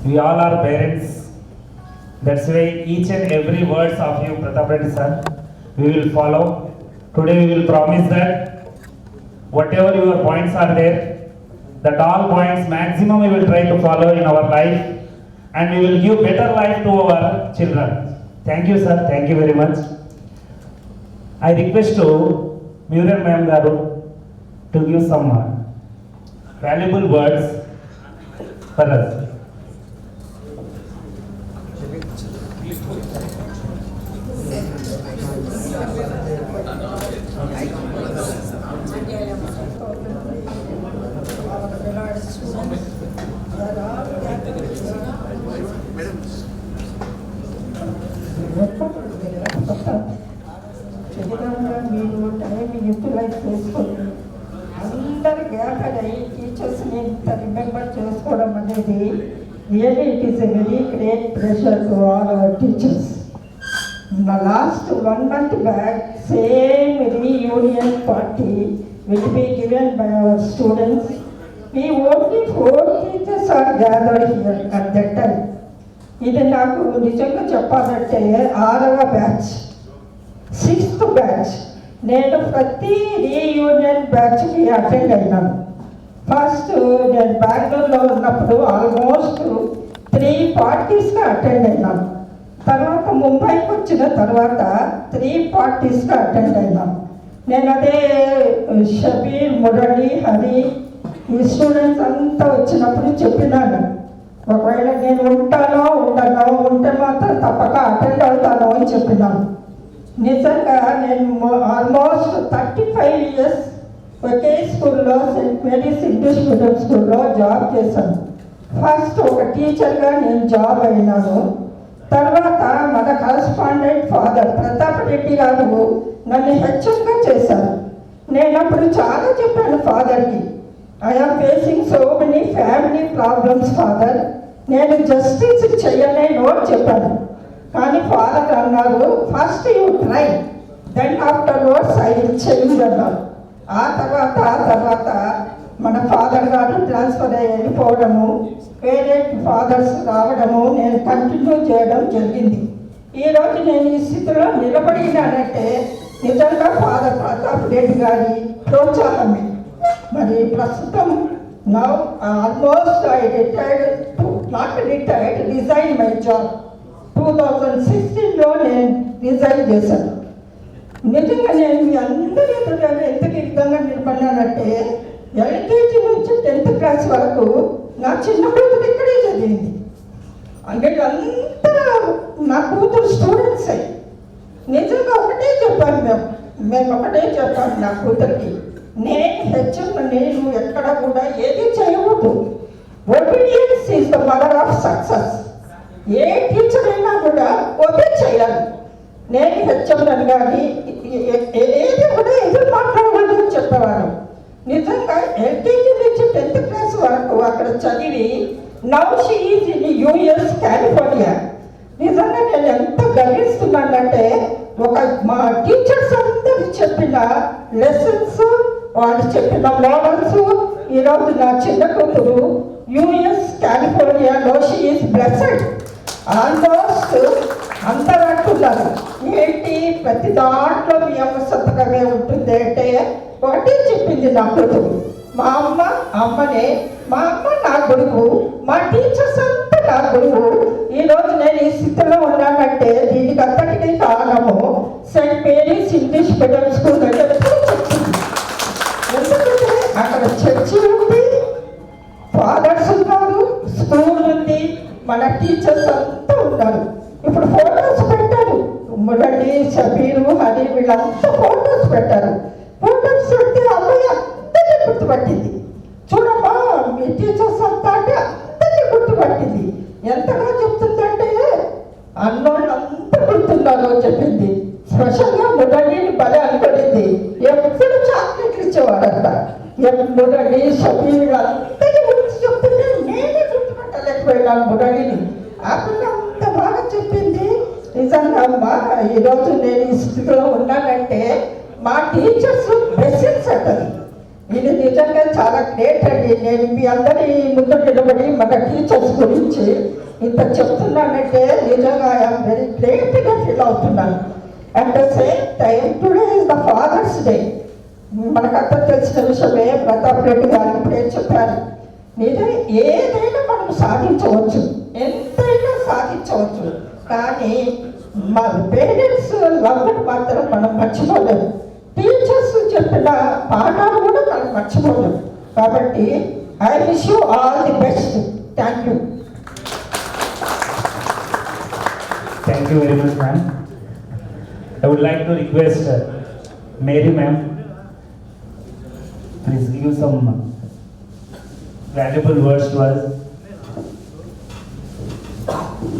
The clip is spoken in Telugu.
We all are parents. That's why each and every words of you, Pratap Reddy sir, we will follow. Today we will promise that whatever your points are there, that all points maximum we will try to follow in our life, and we will give better life to our children. Thank you sir, thank you very much. I request to Muriel Ma'am Garu to give some valuable words for us. మీరు టైం యూటిలైజ్ చేసుకొని అందరు గ్యాదర్ అయ్యి టీచర్స్ని ఇంత రిమెంబర్ చేసుకోవడం అనేది really it is a very great pressure to all our teachers. Last 1 month back same reunion party will be given by our students. We only 4 teachers are gathered here at that time. ఇది నాకు నిజంగా చెప్పాలంటే 6వ బ్యాచ్, 6th బ్యాచ్. నేను ప్రతి రీయూనియన్ బ్యాచ్కి అటెండ్ అయినాను. ఫస్ట్ నేను బెంగళూరులో ఉన్నప్పుడు ఆల్మోస్ట్ 3 పార్టీస్కి అటెండ్ అయినాను. తర్వాత ముంబైకి వచ్చిన తర్వాత 3 పార్టీస్కి అటెండ్ అయినాను. నేను అదే షబీర్, మురళి, హరి ఈ స్టూడెంట్స్ అంతా వచ్చినప్పుడు చెప్పినాను, ఒకవేళ నేను ఉంటానో ఉండనో, ఉంటే మాత్రం తప్పక అటెండ్ అవుతాను అని చెప్పినాను. నిజంగా నేను ఆల్మోస్ట్ 35 years ఒకే స్కూల్లో, సెయింట్ మేరీస్ ఇంగ్లీష్ మీడియం స్కూల్లో జాబ్ చేశాను. ఫస్ట్ ఒక టీచర్గా నేను జాబ్ అయినాను. తర్వాత మన కరస్పాండెంట్ ఫాదర్ ప్రతాప్ రెడ్డి గారు నన్ను హెచ్ఎంగా చేశారు. నేను అప్పుడు చాలా చెప్పాను ఫాదర్కి, I am facing so many family problems father, నేను జస్టిస్ చెయ్యలేను అని చెప్పాను. కానీ ఫాదర్ అన్నారు, first you try, then afterwards I will change అన్నారు. ఆ తర్వాత మన ఫాదర్ గారు ట్రాన్స్ఫర్ అయ్యి వెళ్ళిపోవడము, వేరే ఫాదర్స్ రావడము, నేను కంటిన్యూ చేయడం జరిగింది. ఈరోజు నేను ఈ స్థితిలో నిలబడినానంటే నిజంగా ఫాదర్ ప్రతాప్ రెడ్డి గారి ప్రోత్సాహమే. మరి ప్రస్తుతం now almost I resign my job 2016లో నేను రిజైన్ చేశాను. నిజంగా నేను మీ అందరి ఎదురుగా ఎందుకు ఈ విధంగా నిలబడినానంటే ఎల్కేజీ నుంచి 10th క్లాస్ వరకు నా చిన్న కూతురు ఇక్కడే చదివింది. అంటే అంతా నా కూతురు స్టూడెంట్స్ అయ్యి నిజంగా ఒకటే చెప్పాను, మేము ఒకటే చెప్పాను నా కూతురికి, నేను హెచ్ఎం, నేను ఎక్కడ కూడా ఏది చేయకూడదు. Obedience is the mother of success. A teacher అయినా కూడా ఒబే చేయాలి. నేను హెచ్ఎంలను కానీ ఏది కూడా ఎదురు మాట్లాడకూడదు అని చెప్పేవాడు. నిజంగా ఎల్కేజీ నుంచి 10th క్లాస్ వరకు అక్కడ చదివి now she is in US California. నిజంగా నేను ఎంత గర్విస్తున్నానంటే మా టీచర్స్ అందరూ చెప్పిన లెసన్స్, వాళ్ళు చెప్పిన మోడల్స్, ఈరోజు నా చిన్న కూతురు యుఎస్ కాలిఫోర్నియాలో షీ ఈజ్ బ్లెస్డ్. ఆల్మోస్ట్ అందరూ అంటున్నారు, ఏంటి ప్రతి దాంట్లో మీ అమ్మ సంతకమే ఉంటుంది అంటే ఒకటే చెప్పింది నా కూతురు, మా అమ్మనే, మా అమ్మ నా గురువు, మా టీచర్స్ అంతా నా గురువు. ఈరోజు నేను ఈ స్థితిలో ఉన్నానంటే దీనికి అంతటికీ కారణము Saint Mary's English medium school అంటే చెప్పింది. ఎందుకంటే అక్కడ చర్చి ఉంది, ఫాదర్స్ ఉన్నారు, స్కూల్ ఉంది, మన టీచర్స్ అంతా ఉన్నారు. ఇప్పుడు ఫోటోస్ పెట్టారు, మురళి, షబీరు, హరి వీళ్ళంతా ఫోటోస్ పెట్టారు. ఫోటోస్ పెడితే అమ్మాయి అందరినీ గుర్తుపట్టింది. చూడమ్మా మీ టీచర్స్ అంతా అంటే అందరినీ గుర్తుపట్టింది. ఎంతగా చెప్తుందంటే అన్నోళ్ళు అంతా గుర్తున్నారు అని చెప్పింది. స్పెషల్గా మురళిని భలే అనుకునింది, ఎప్పుడు చాక్లెట్లు ఇచ్చేవాడంట. మురళి, షబీరు అందరినీ గుర్తు చెప్తుంటే నేనే గుర్తుపట్టలేకపోయినాను మురళిని. ఆ పిల్ల అంత బాగా చెప్పింది. నిజంగా అమ్మా ఈరోజు నేను ఈ స్థితిలో ఉన్నానంటే మా టీచర్స్ బ్లెస్సింగ్స్ అంటది. ఇది నిజంగా చాలా గ్రేట్ అండి. నేను మీ అందరి ముందు నిలబడి మన టీచర్స్ గురించి ఇంత చెప్తున్నానంటే నిజంగా ఐఎమ్ వెరీ గ్రేట్గా ఫీల్ అవుతున్నాను. At the same time today is the father's day. మనకంతా తెలిసిన విషయమే, ప్రతాప్ రెడ్డి గారు ఇప్పుడే చెప్పారు. నిజం ఏదైనా మనం సాధించవచ్చు, ఎంతైనా సాధించవచ్చు, కానీ మన పేరెంట్స్ లవ్ని మాత్రం మనం మర్చిపోలేము. టీచర్స్ చెప్పిన పాఠాలు కూడా మనం మర్చిపోలేము. కాబట్టి I wish you all the best. Thank you. Thank you very much, ma'am. I would like to request Mary ma'am, please give some valuable words to us.